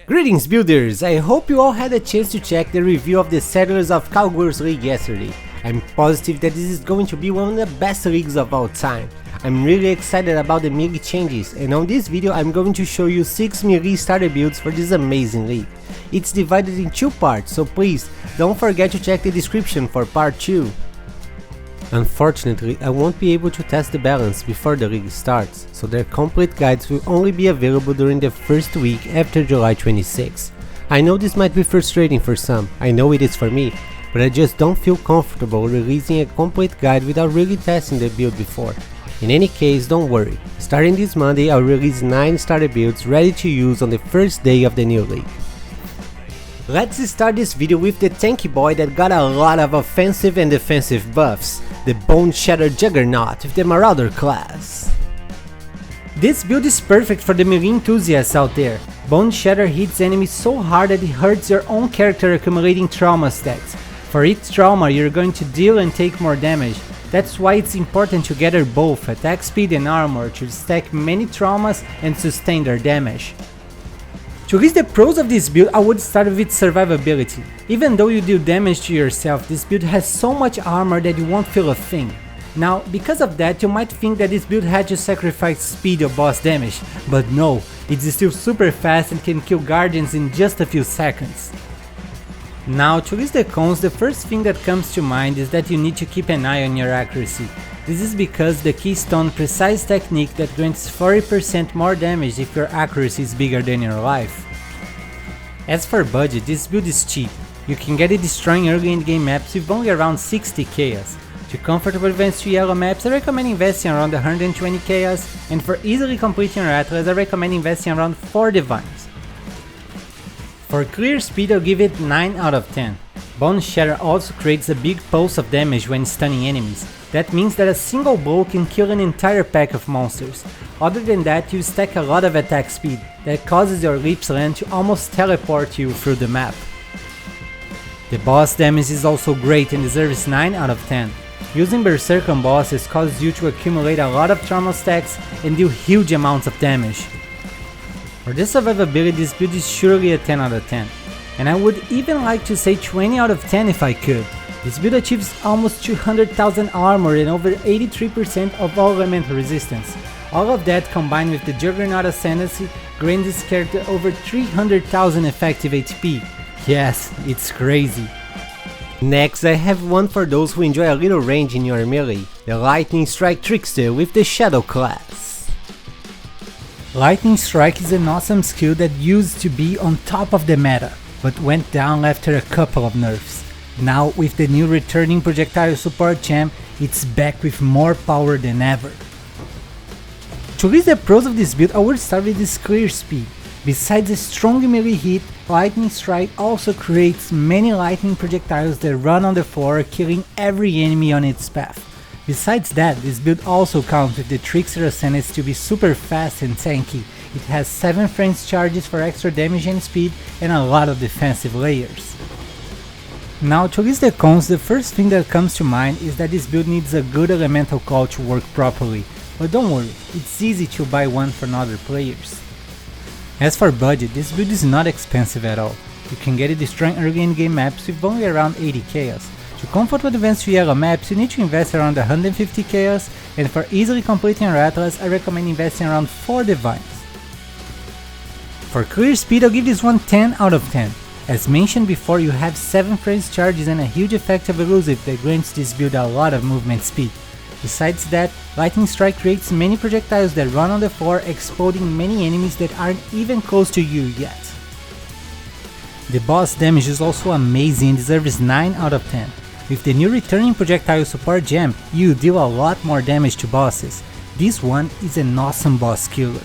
Greetings builders, I hope you all had a chance to check the review of the Settlers of Kalguur League yesterday. I'm positive that this is going to be one of the best leagues of all time. I'm really excited about the melee changes, and on this video I'm going to show you 6 melee starter builds for this amazing league. It's divided in 2 parts, so please don't forget to check the description for part 2. Unfortunately, I won't be able to test the balance before the league starts, so their complete guides will only be available during the first week after July 26. I know this might be frustrating for some, I know it is for me, but I just don't feel comfortable releasing a complete guide without really testing the build before. In any case, don't worry, starting this Monday I'll release 9 starter builds ready to use on the first day of the new league. Let's start this video with the tanky boy that got a lot of offensive and defensive buffs, the Boneshatter Juggernaut with the Marauder class. This build is perfect for the melee enthusiasts out there. Boneshatter hits enemies so hard that it hurts your own character, accumulating trauma stats. For each trauma you're going to deal and take more damage. That's why it's important to gather both attack speed and armor to stack many traumas and sustain their damage. To list the pros of this build, I would start with its survivability. Even though you deal damage to yourself, this build has so much armor that you won't feel a thing. Now, because of that, you might think that this build had to sacrifice speed or boss damage, but no, it's still super fast and can kill guardians in just a few seconds. Now, to list the cons, the first thing that comes to mind is that you need to keep an eye on your accuracy. This is because the Keystone precise technique that grants 40% more damage if your accuracy is bigger than your life. As for budget, this build is cheap. You can get it destroying early in-game maps with only around 60 chaos. To comfortable advance to yellow maps, I recommend investing around 120 chaos, and for easily completing your atlas, I recommend investing around 4 divines. For clear speed, I'll give it 9 out of 10. Boneshatter also creates a big pulse of damage when stunning enemies. That means that a single blow can kill an entire pack of monsters. Other than that, you stack a lot of attack speed that causes your leaps land to almost teleport you through the map. The boss damage is also great and deserves 9 out of 10. Using Berserk on bosses causes you to accumulate a lot of trauma stacks and deal huge amounts of damage. For the survivability, this build is surely a 10 out of 10. And I would even like to say 20 out of 10 if I could. This build achieves almost 200,000 armor and over 83% of all elemental resistance. All of that combined with the Juggernaut Ascendancy grants this character over 300,000 effective HP. Yes, it's crazy. Next, I have one for those who enjoy a little range in your melee, the Lightning Strike Trickster with the Shadow class. Lightning Strike is an awesome skill that used to be on top of the meta, but went down after a couple of nerfs. Now, with the new returning projectile support gem, it's back with more power than ever. To list the pros of this build, I would start with its clear speed. Besides a strong melee hit, Lightning Strike also creates many lightning projectiles that run on the floor, killing every enemy on its path. Besides that, this build also counts with the Trickster Ascendancy to be super fast and tanky. It has 7 frames charges for extra damage and speed and a lot of defensive layers. Now, to list the cons, the first thing that comes to mind is that this build needs a good elemental call to work properly, but don't worry, it's easy to buy one from other players. As for budget, this build is not expensive at all. You can get it destroying early in-game maps with only around 80 chaos. To comfortably advance to yellow maps, you need to invest around 150 chaos, and for easily completing your atlas, I recommend investing around 4 divines. For clear speed, I'll give this one 10 out of 10. As mentioned before, you have 7 frames charges and a huge effect of elusive that grants this build a lot of movement speed. Besides that, Lightning Strike creates many projectiles that run on the floor, exploding many enemies that aren't even close to you yet. The boss damage is also amazing and deserves 9 out of 10. With the new returning projectile support gem, you deal a lot more damage to bosses. This one is an awesome boss killer.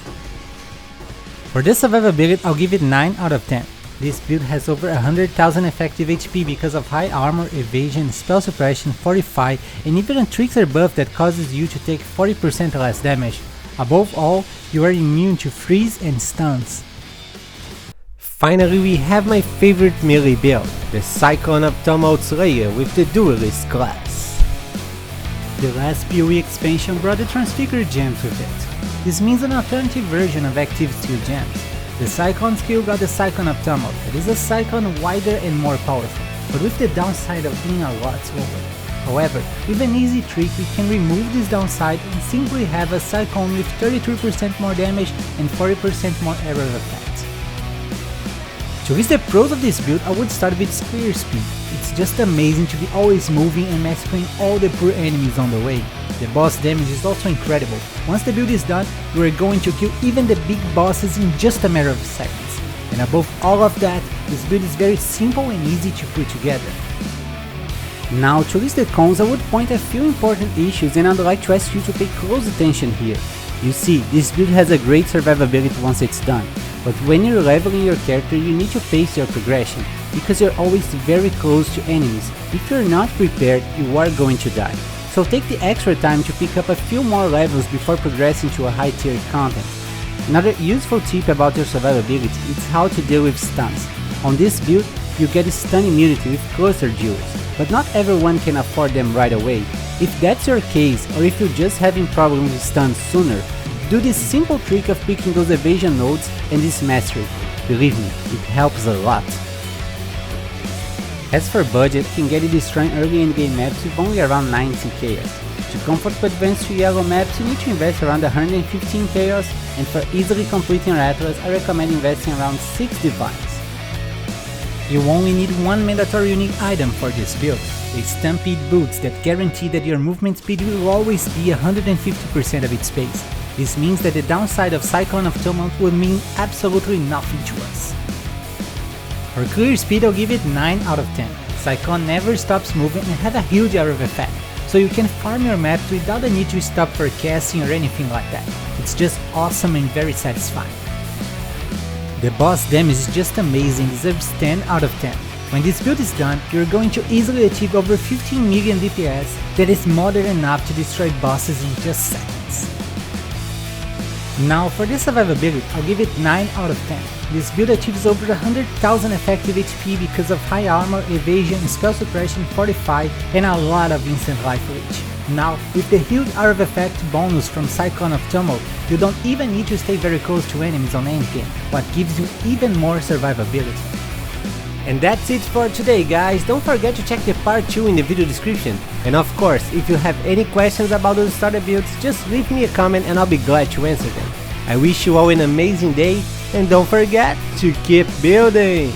For the survivability, I'll give it 9 out of 10. This build has over 100,000 effective HP because of high armor, evasion, spell suppression, fortify, and even a trickster buff that causes you to take 40% less damage. Above all, you are immune to freeze and stuns. Finally, we have my favorite melee build, the Cyclone of Tumult Slayer with the Duelist class. The last PoE expansion brought the Transfigured gems with it. This means an alternative version of active steel gems. The Cyclone skill got the Cyclone of Tumult. It is a Cyclone wider and more powerful, but with the downside of being a lot slower. However, with an easy trick we can remove this downside and simply have a Cyclone with 33% more damage and 40% more error effect. To list the pros of this build, I would start with its clear speed. It's just amazing to be always moving and massacring all the poor enemies on the way. The boss damage is also incredible. Once the build is done, you are going to kill even the big bosses in just a matter of seconds. And above all of that, this build is very simple and easy to put together. Now, to list the cons, I would point a few important issues and I'd like to ask you to pay close attention here. You see, this build has a great survivability once it's done, but when you're leveling your character you need to pace your progression, because you're always very close to enemies. If you're not prepared, you are going to die. So take the extra time to pick up a few more levels before progressing to a high tier content. Another useful tip about your survivability is how to deal with stuns. On this build, you get stun immunity with cluster duels, but not everyone can afford them right away. If that's your case, or if you're just having problems with stuns sooner, do this simple trick of picking those evasion nodes and this mastery. Believe me, it helps a lot. As for budget, you can get it destroying early endgame maps with only around 19 chaos. To comfortably advance to yellow maps, you need to invest around 115 chaos, and for easily completing your atlas, I recommend investing around 6 divines. You only need one mandatory unique item for this build, the Stampede boots that guarantee that your movement speed will always be 150% of its pace. This means that the downside of Cyclone of Tumult will mean absolutely nothing to us. For clear speed, I'll give it 9 out of 10. Cyclone never stops moving and has a huge arrow effect, so you can farm your maps without the need to stop for casting or anything like that. It's just awesome and very satisfying. The boss damage is just amazing, deserves 10 out of 10. When this build is done, you're going to easily achieve over 15 million DPS that is more than enough to destroy bosses in just seconds. Now for the survivability, I'll give it 9 out of 10. This build achieves over 100,000 effective HP because of high armor, evasion, spell suppression, fortify, and a lot of instant life reach. Now, with the huge arrow effect bonus from Cyclone of Tumult, you don't even need to stay very close to enemies on endgame, what gives you even more survivability. And that's it for today, guys. Don't forget to check the part 2 in the video description. And of course, if you have any questions about those starter builds, just leave me a comment and I'll be glad to answer them. I wish you all an amazing day, and don't forget to keep building!